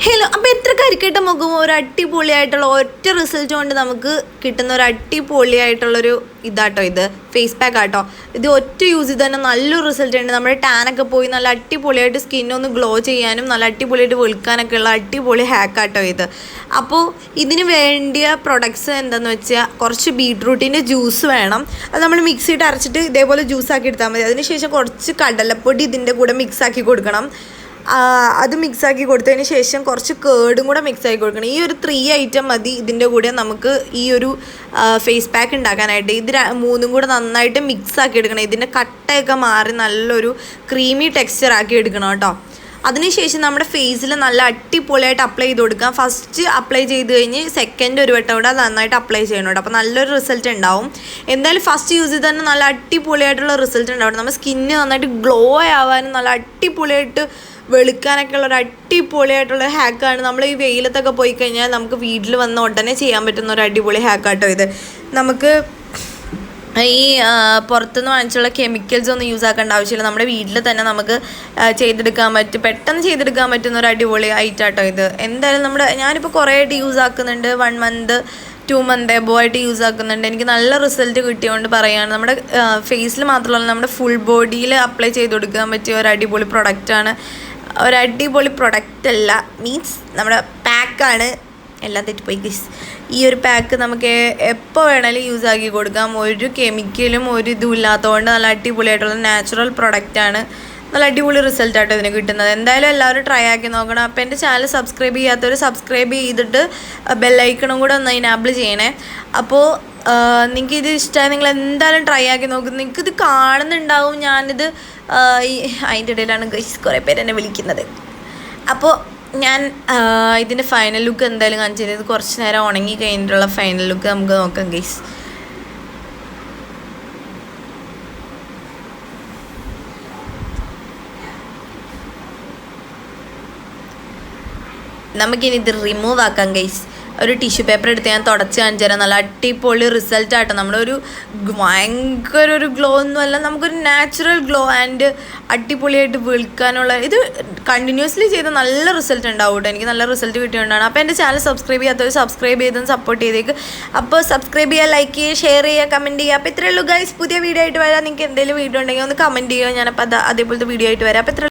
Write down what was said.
Hello, അപ്പോൾ എത്ര കരിക്കട്ട മുഖം ഒരു അടിപൊളിയായിട്ടുള്ള ഒറ്റ റിസൾട്ട് കൊണ്ട് നമുക്ക് കിട്ടുന്ന ഒരു അടിപൊളിയായിട്ടുള്ളൊരു ഇതാട്ടോ ഇത് ഫേസ് പാക്ക് ആട്ടോ. ഇത് ഒറ്റ യൂസ് ചെയ്ത് തന്നെ നല്ലൊരു റിസൾട്ട് ഉണ്ട്. നമ്മുടെ ടാനൊക്കെ പോയി നല്ല അടിപൊളിയായിട്ട് സ്കിന്നൊന്ന് ഗ്ലോ ചെയ്യാനും നല്ല അടിപൊളിയായിട്ട് വെളുക്കാനൊക്കെ ഉള്ള അടിപൊളി ഹാക്കാട്ടോ ഇത്. അപ്പോൾ ഇതിന് വേണ്ടിയ പ്രൊഡക്ട്സ് എന്താണെന്ന് വെച്ചാൽ കുറച്ച് ബീട്രൂട്ടിൻ്റെ ജ്യൂസ് വേണം. അത് നമ്മൾ മിക്സിയിട്ട് അരച്ചിട്ട് ഇതേപോലെ ജ്യൂസാക്കി എടുത്താൽ മതി. അതിനുശേഷം കുറച്ച് കടലപ്പൊടി ഇതിൻ്റെ കൂടെ മിക്സാക്കി കൊടുക്കണം. അത് മിക്സാക്കി കൊടുത്തതിന് ശേഷം കുറച്ച് കേടും കൂടെ മിക്സാക്കി കൊടുക്കണം. ഈ ഒരു 3 ഐറ്റം മതി ഇതിൻ്റെ കൂടെ നമുക്ക് ഈ ഒരു ഫേസ് പാക്ക് ഉണ്ടാക്കാനായിട്ട്. ഇത് മൂന്നും കൂടെ നന്നായിട്ട് മിക്സാക്കി എടുക്കണം. ഇതിൻ്റെ കട്ടയൊക്കെ മാറി നല്ലൊരു ക്രീമി ടെക്സ്ചർ ആക്കി എടുക്കണം കേട്ടോ. അതിനുശേഷം നമ്മുടെ ഫേസിൽ നല്ല അടിപൊളിയായിട്ട് അപ്ലൈ ചെയ്ത് കൊടുക്കാം. ഫസ്റ്റ് അപ്ലൈ ചെയ്ത് കഴിഞ്ഞ് സെക്കൻഡ് ഒരു വട്ടം കൂടെ നന്നായിട്ട് അപ്ലൈ ചെയ്യണം കേട്ടോ. അപ്പോൾ നല്ലൊരു റിസൾട്ട് ഉണ്ടാവും. എന്തായാലും ഫസ്റ്റ് യൂസ് ചെയ്ത് തന്നെ നല്ല അടിപൊളിയായിട്ടുള്ള റിസൾട്ട് ഉണ്ടാവും. നമ്മുടെ സ്കിന്ന് നന്നായിട്ട് ഗ്ലോ ആവാനും നല്ല അടിപൊളിയായിട്ട് വെളുക്കാനൊക്കെ ഉള്ള ഒരു അടിപൊളിയായിട്ടുള്ള ഹാക്കാണ്. നമ്മൾ ഈ വെയിലത്തൊക്കെ പോയി കഴിഞ്ഞാൽ നമുക്ക് വീട്ടിൽ വന്ന് ഉടനെ ചെയ്യാൻ പറ്റുന്ന ഒരു അടിപൊളി ഹാക്കാട്ടോ ഇത്. നമുക്ക് ഈ പുറത്തുനിന്ന് വാങ്ങിച്ചുള്ള കെമിക്കൽസ് ഒന്നും യൂസ് ആക്കേണ്ട ആവശ്യമില്ല. നമ്മുടെ വീട്ടിൽ തന്നെ നമുക്ക് ചെയ്തെടുക്കാൻ പറ്റും, പെട്ടെന്ന് ചെയ്തെടുക്കാൻ പറ്റുന്ന ഒരു അടിപൊളി ഐറ്റാട്ടോ ഇത്. എന്തായാലും ഞാനിപ്പോൾ കുറേ ആയിട്ട് യൂസ് ആക്കുന്നുണ്ട്. 1 മന്ത് 2 മന്ത് എബോ ആയിട്ട് യൂസ് ആക്കുന്നുണ്ട്. എനിക്ക് നല്ല റിസൾട്ട് കിട്ടിയതുകൊണ്ട് പറയുകയാണ്. നമ്മുടെ ഫേസിൽ മാത്രമല്ല നമ്മുടെ ഫുൾ ബോഡിയിൽ അപ്ലൈ ചെയ്ത് കൊടുക്കാൻ പറ്റിയ ഒരു അടിപൊളി പ്രൊഡക്റ്റാണ്. ഒരു അടിപൊളി പ്രൊഡക്റ്റ് അല്ല, മീൻസ് നമ്മുടെ പാക്കാണ്. എല്ലാം തെറ്റിപ്പോയി ഗൈസ്. ഈ ഒരു പാക്ക് നമുക്ക് എപ്പോൾ വേണമെങ്കിലും യൂസ് ആക്കി കൊടുക്കാം. ഒരു കെമിക്കലും ഒരു ഇതും ഇല്ലാത്തതുകൊണ്ട് നല്ല അടിപൊളിയായിട്ടുള്ള നാച്ചുറൽ പ്രൊഡക്റ്റാണ്. നല്ല അടിപൊളി റിസൾട്ടായിട്ട് ഇതിന് കിട്ടുന്നത്. എന്തായാലും എല്ലാവരും ട്രൈ ആക്കി നോക്കണം. അപ്പോൾ എൻ്റെ ചാനൽ സബ്സ്ക്രൈബ് ചെയ്യാത്തവർ സബ്സ്ക്രൈബ് ചെയ്തിട്ട് ബെല്ലൈക്കണും കൂടെ ഒന്ന് ഇനാബിൾ ചെയ്യണേ. അപ്പോൾ നിങ്ങൾക്ക് ഇത് ഇഷ്ടമായി നിങ്ങൾ എന്തായാലും ട്രൈ ആക്കി നോക്കും. നിങ്ങൾക്കിത് കാണുന്നുണ്ടാവും. ഞാനിത് അതിൻ്റെ ഇടയിലാണ് ഗൈസ് കുറേ പേര് എന്നെ വിളിക്കുന്നത്. അപ്പോൾ ഞാൻ ഇതിൻ്റെ ഫൈനൽ ലുക്ക് എന്തായാലും കാണിച്ചു തരുന്നത്. കുറച്ച് നേരം ഉണങ്ങി കഴിഞ്ഞിട്ടുള്ള ഫൈനൽ ലുക്ക് നമുക്ക് നോക്കാം ഗൈസ്. നമുക്കിനി ഇത് റിമൂവ് ആക്കാം ഗൈസ്. ഒരു ടിഷ്യൂ പേപ്പർ എടുത്ത് ഞാൻ തുടച്ച് കാണിച്ചു തരാം. നല്ല അടിപൊളി റിസൾട്ടാട്ടോ. നമ്മളൊരു ഭയങ്കര ഒരു ഗ്ലോ ഒന്നുമല്ല, നമുക്കൊരു നാച്ചുറൽ ഗ്ലോ ആൻഡ് അടിപൊളിയായിട്ട് വെളുക്കാനുള്ള ഇത് കണ്ടിന്യൂസ്ലി ചെയ്ത നല്ല റിസൾട്ട് ഉണ്ടാവും കേട്ടോ. എനിക്ക് നല്ല റിസൾട്ട് കിട്ടിയതുകൊണ്ടാണ്. അപ്പോൾ എൻ്റെ ചാനൽ സബ്സ്ക്രൈബ് ചെയ്യാത്തവർ സബ്സ്ക്രൈബ് ചെയ്തൊന്ന് സപ്പോർട്ട് ചെയ്തേക്ക്. അപ്പോൾ സബ്സ്ക്രൈബ് ചെയ്യുക, ലൈക്ക് ചെയ്യുക, ഷെയർ ചെയ്യുക, കമൻറ്റ് ചെയ്യുക. അപ്പോൾ ഇത്രയേ ഉള്ളൂ ഗൈസ്. പുതിയ വീഡിയോ ആയിട്ട് വരാം. നിങ്ങൾക്ക് എന്തെങ്കിലും വീഡിയോ ഉണ്ടെങ്കിൽ ഒന്ന് കമൻറ്റ് ചെയ്യുക. ഞാനപ്പോൾ അതേപോലത്തെ വീഡിയോ ആയിട്ട് വരാം. അപ്പോൾ ഇത്ര